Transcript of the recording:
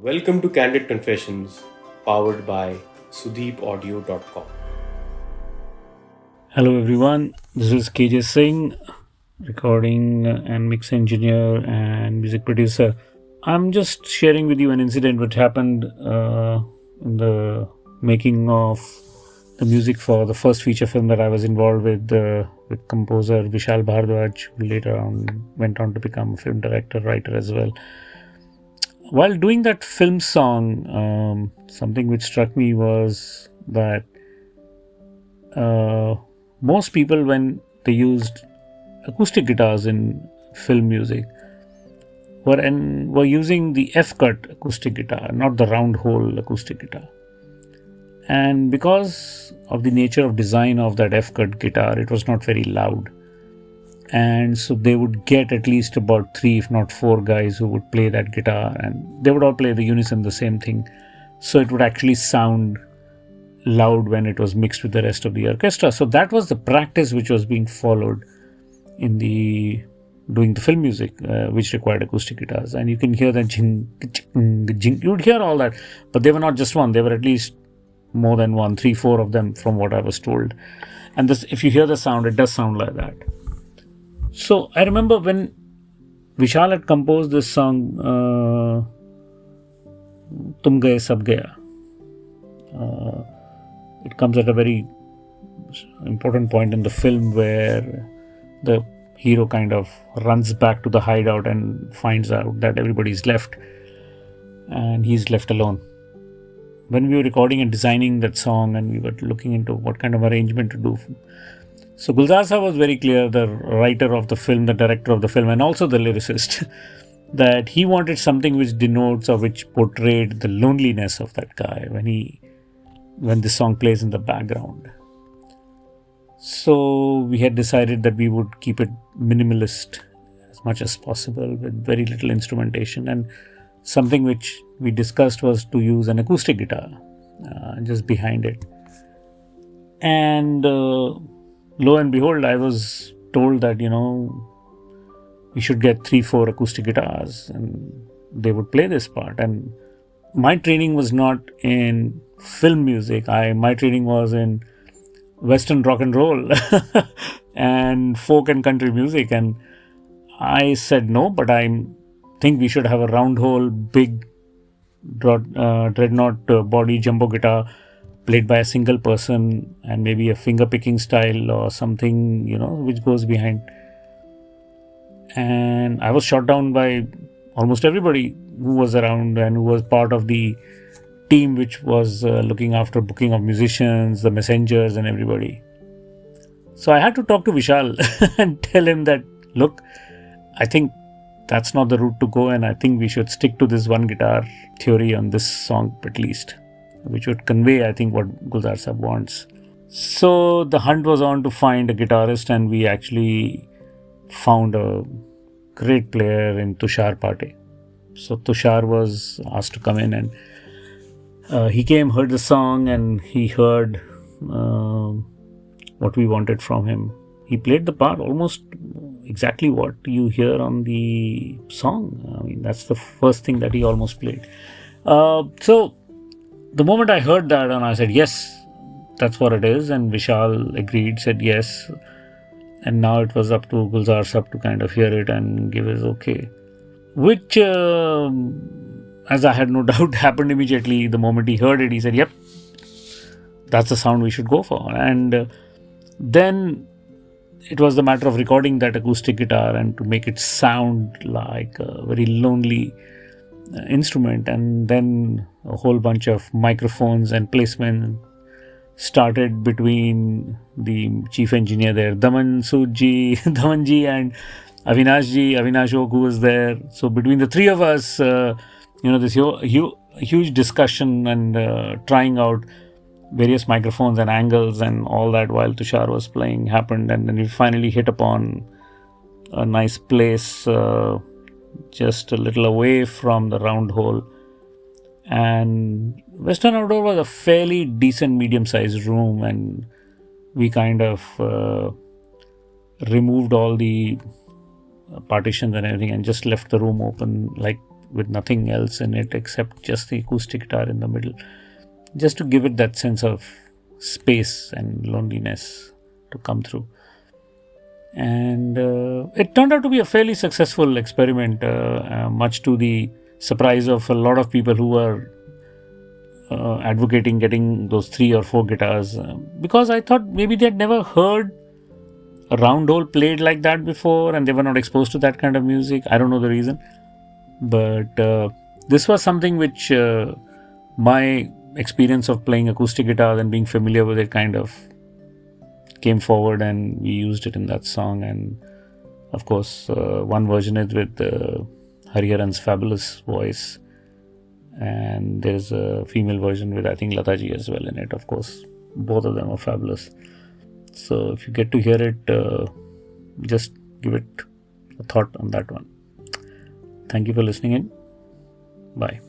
Welcome to Candid Confessions, powered by sudeepaudio.com. Hello everyone, this is KJ Singh, recording and mix engineer and music producer. I'm just sharing with you an incident which happened in the making of the music for the first feature film that I was involved with composer Vishal Bhardwaj, who later on went on to become a film director, writer as well. While doing that film song, something which struck me was that uh, most people, when they used acoustic guitars in film music, were using the F cut acoustic guitar, not the round hole acoustic guitar. And because of the nature of design of that F cut guitar, it was not very loud. And so they would get at least about three, if not four guys who would play that guitar, and they would all play the unison the same thing. So it would actually sound loud when it was mixed with the rest of the orchestra. So that was the practice which was being followed in the doing the film music, which required acoustic guitars. And you can hear the jing, jing, jing. You would hear all that, but they were not just one. They were at least more than one, three, four of them, from what I was told. And this, if you hear the sound, it does sound like that. So I remember when Vishal had composed this song, Tum Gaye, Gaya. It comes at a very important point in the film where the hero kind of runs back to the hideout and finds out that everybody's left and he's left alone. When we were recording and designing that song, and we were looking into what kind of arrangement to do, so Gulzar was very clear, the writer of the film, the director of the film, and also the lyricist, that he wanted something which denotes or which portrayed the loneliness of that guy when the song plays in the background. So we had decided that we would keep it minimalist as much as possible with very little instrumentation, and something which we discussed was to use an acoustic guitar just behind it. And lo and behold, I was told that, we should get 3-4 acoustic guitars and they would play this part. And my training was not in film music. My training was in Western rock and roll and folk and country music. And I said no, but I think we should have a round hole, big dreadnought body jumbo guitar played by a single person, and maybe a finger picking style or something, which goes behind. And I was shot down by almost everybody who was around and who was part of the team which was looking after booking of musicians, the messengers, and everybody. So I had to talk to Vishal and tell him that, look, I think that's not the route to go, and I think we should stick to this one guitar theory on this song at least, which would convey, I think, what Gulzar wants. So the hunt was on to find a guitarist, and we actually found a great player in Tushar Parte. So Tushar was asked to come in, and he came, heard the song, and he heard what we wanted from him. He played the part almost exactly what you hear on the song. I mean, that's the first thing that he almost played. So the moment I heard that, and I said, yes, that's what it is. And Vishal agreed, said yes. And now it was up to Gulzar Sab to kind of hear it and give his okay. Which, as I had no doubt, happened immediately. The moment he heard it, he said, yep, that's the sound we should go for. And then it was the matter of recording that acoustic guitar and to make it sound like a very lonely instrument. And then a whole bunch of microphones and placement started between the chief engineer there, Daman, Sood ji, Daman ji, and Avinash who was there. So between the three of us, this huge discussion and trying out various microphones and angles and all that while Tushar was playing happened. And then we finally hit upon a nice place just a little away from the round hole. And Western Outdoor was a fairly decent medium-sized room, and we kind of removed all the partitions and everything and just left the room open, like with nothing else in it except just the acoustic guitar in the middle, just to give it that sense of space and loneliness to come through. And it turned out to be a fairly successful experiment, much to the surprise of a lot of people who were advocating getting those 3 or 4 guitars, because I thought maybe they had never heard a round hole played like that before and they were not exposed to that kind of music. I don't know the reason, but this was something which my experience of playing acoustic guitar and being familiar with it kind of came forward, and we used it in that song. And of course, one version is with Hariharan's fabulous voice, and there's a female version with, I think, Lata ji as well in it. Of course, both of them are fabulous. So if you get to hear it, just give it a thought on that one. Thank you for listening in. Bye.